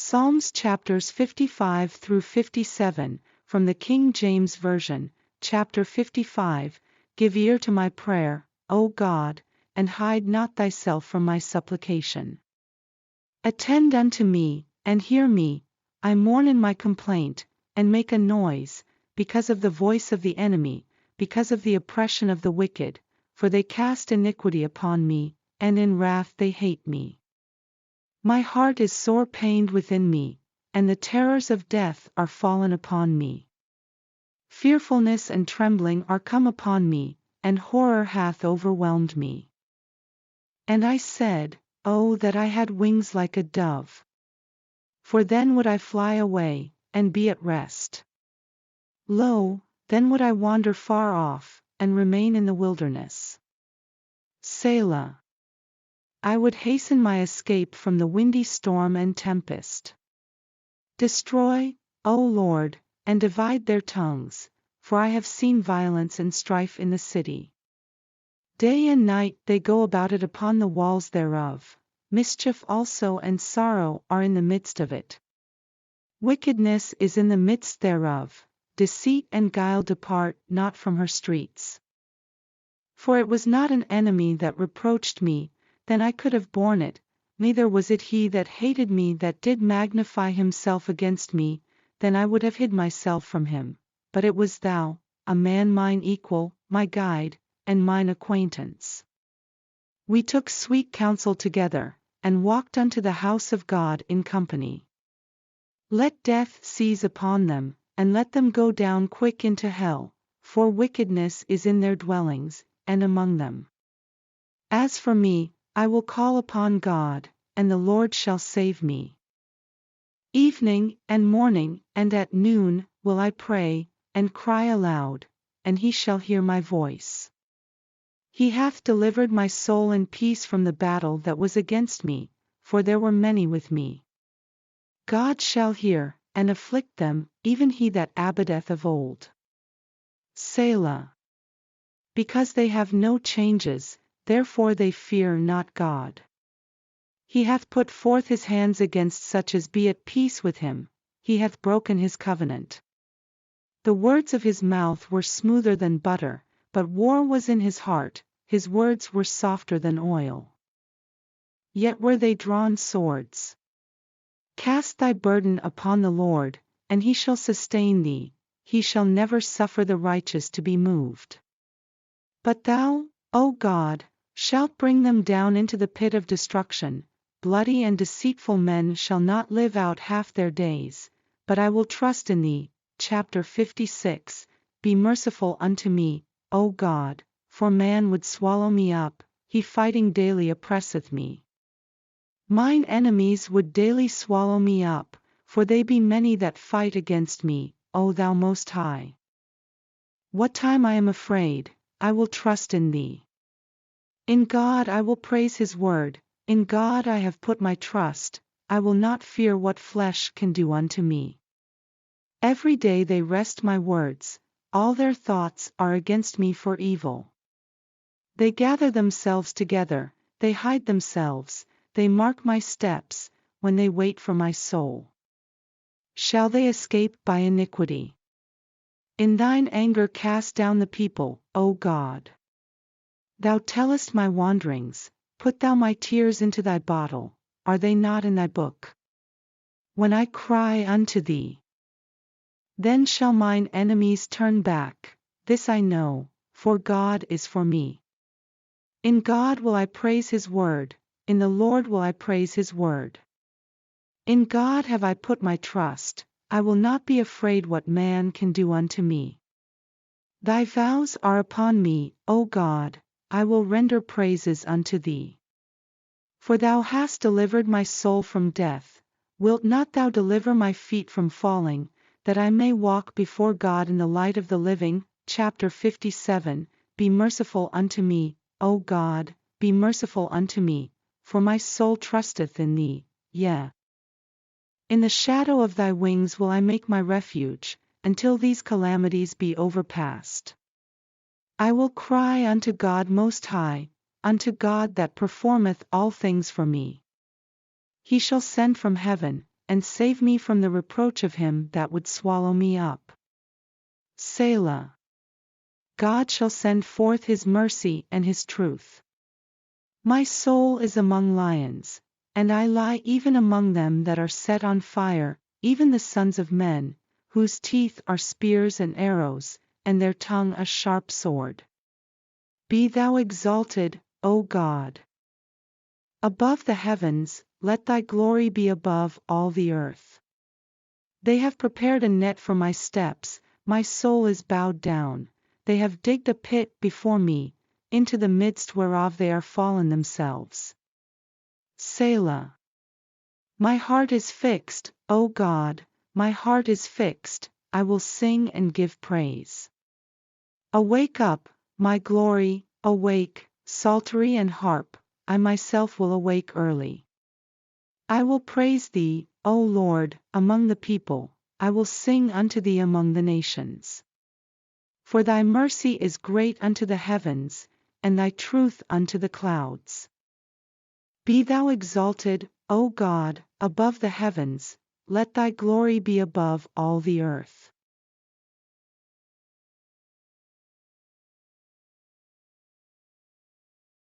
Psalms chapters 55 through 57, from the King James Version. Chapter 55. Give ear to my prayer, O God, and hide not thyself from my supplication. Attend unto me, and hear me. I mourn in my complaint, and make a noise, because of the voice of the enemy, because of the oppression of the wicked, for they cast iniquity upon me, and in wrath they hate me. My heart is sore pained within me, and the terrors of death are fallen upon me. Fearfulness and trembling are come upon me, and horror hath overwhelmed me. And I said, Oh, that I had wings like a dove! For then would I fly away, and be at rest. Lo, then would I wander far off, and remain in the wilderness. Selah. I would hasten my escape from the windy storm and tempest. Destroy, O Lord, and divide their tongues, for I have seen violence and strife in the city. Day and night they go about it upon the walls thereof, mischief also and sorrow are in the midst of it. Wickedness is in the midst thereof, deceit and guile depart not from her streets. For it was not an enemy that reproached me, then I could have borne it, neither was it he that hated me that did magnify himself against me, then I would have hid myself from him, but it was thou, a man mine equal, my guide, and mine acquaintance. We took sweet counsel together, and walked unto the house of God in company. Let death seize upon them, and let them go down quick into hell, for wickedness is in their dwellings, and among them. As for me, I will call upon God, and the Lord shall save me. Evening, and morning, and at noon, will I pray, and cry aloud, and he shall hear my voice. He hath delivered my soul in peace from the battle that was against me, for there were many with me. God shall hear, and afflict them, even he that abideth of old. Selah. Because they have no changes, therefore they fear not God. He hath put forth his hands against such as be at peace with him, he hath broken his covenant. The words of his mouth were smoother than butter, but war was in his heart, his words were softer than oil. Yet were they drawn swords. Cast thy burden upon the Lord, and he shall sustain thee, he shall never suffer the righteous to be moved. But thou, O God, shalt bring them down into the pit of destruction. Bloody and deceitful men shall not live out half their days, but I will trust in thee. Chapter 56. Be merciful unto me, O God, for man would swallow me up, he fighting daily oppresseth me. Mine enemies would daily swallow me up, for they be many that fight against me, O thou Most High. What time I am afraid, I will trust in thee. In God I will praise his word, in God I have put my trust, I will not fear what flesh can do unto me. Every day they wrest my words, all their thoughts are against me for evil. They gather themselves together, they hide themselves, they mark my steps, when they wait for my soul. Shall they escape by iniquity? In thine anger cast down the people, O God. Thou tellest my wanderings, put thou my tears into thy bottle, are they not in thy book? When I cry unto thee, then shall mine enemies turn back, this I know, for God is for me. In God will I praise his word, in the Lord will I praise his word. In God have I put my trust, I will not be afraid what man can do unto me. Thy vows are upon me, O God, I will render praises unto thee. For thou hast delivered my soul from death, wilt not thou deliver my feet from falling, that I may walk before God in the light of the living? Chapter 57. Be merciful unto me, O God, be merciful unto me, for my soul trusteth in thee, yea. In the shadow of thy wings will I make my refuge, until these calamities be overpast. I will cry unto God Most High, unto God that performeth all things for me. He shall send from heaven, and save me from the reproach of him that would swallow me up. Selah. God shall send forth his mercy and his truth. My soul is among lions, and I lie even among them that are set on fire, even the sons of men, whose teeth are spears and arrows, and their tongue a sharp sword. Be thou exalted, O God. Above the heavens, let thy glory be above all the earth. They have prepared a net for my steps, my soul is bowed down, they have digged a pit before me, into the midst whereof they are fallen themselves. Selah. My heart is fixed, O God, my heart is fixed, I will sing and give praise. Awake up, my glory, awake, psaltery and harp, I myself will awake early. I will praise thee, O Lord, among the people, I will sing unto thee among the nations. For thy mercy is great unto the heavens, and thy truth unto the clouds. Be thou exalted, O God, above the heavens, let thy glory be above all the earth.